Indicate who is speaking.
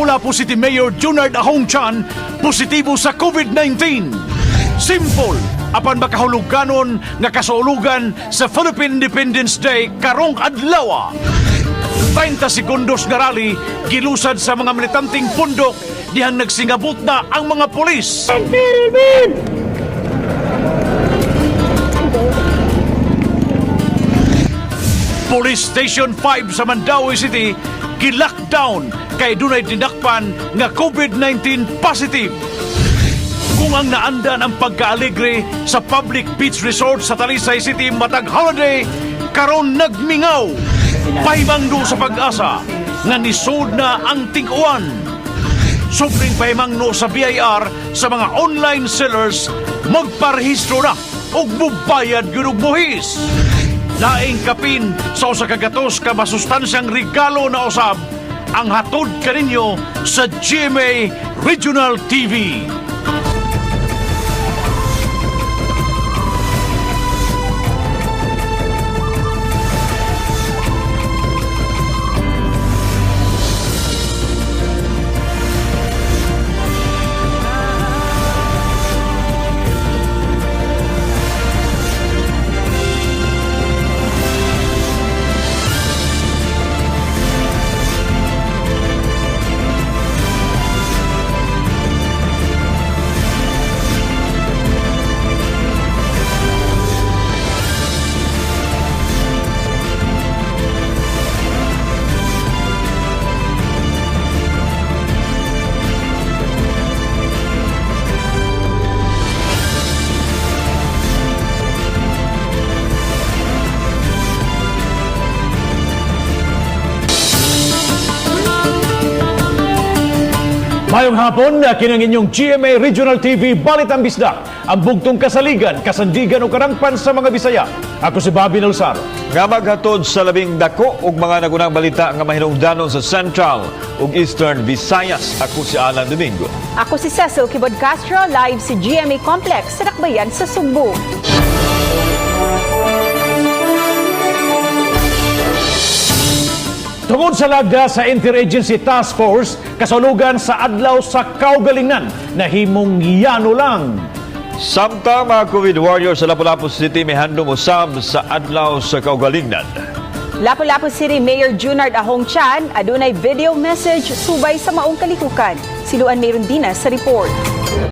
Speaker 1: Lapu-Lapu City Mayor Junard Ahongchan positibo sa COVID-19. Simple, apan makahuluganon nga kasaulugan sa Philippine Independence Day karong adlaw. 30 sekundos nga rally gilusad sa mga militanteng pundok dihang nagsingabot na ang mga pulis. Police Station 5 sa Mandaue City gi-lockdown kay dunay dinakpan nga COVID-19 positive. Kung ang naandan ang pagkaaligre sa public beach resort sa Talisay City matag holiday, karon nagmingaw. Pahimangno sa pag-asa nga nisod na ang ting-uwan. Sobring pahimangno sa BIR sa mga online sellers magparehistro na og mubayad gyud og buhis. Laing kapin sa usa ka gatos ka masustansyang regalo na usab ang hatod kaninyo sa GMA Regional TV. Mayong hapon, kinang inyong GMA Regional TV Balitang Bisdak, ang bugtong kasaligan, kasandigan o karangpan sa mga Bisaya. Ako si Bobby Nalsaro.
Speaker 2: Nga maghatod sa labing dako ug mga nagunang balita nga mahinungdanon sa Central ug Eastern Visayas. Ako si Alan Domingo.
Speaker 3: Ako si Cecil Kibod Castro, live si GMA Complex sa Dakbayan sa Sugbo.
Speaker 1: Tungod sa lagda sa Interagency Task Force, kasulugan sa adlaw sa kaugalingan na himong yano lang.
Speaker 2: Samtang mga COVID warriors sa Lapu-Lapu City may handom usab sa adlaw sa kaugalingan.
Speaker 3: Lapu-Lapu City Mayor Junard Ahongchan adunay video message subay sa maong kalihukan. Siluan Mayron Dinas sa report.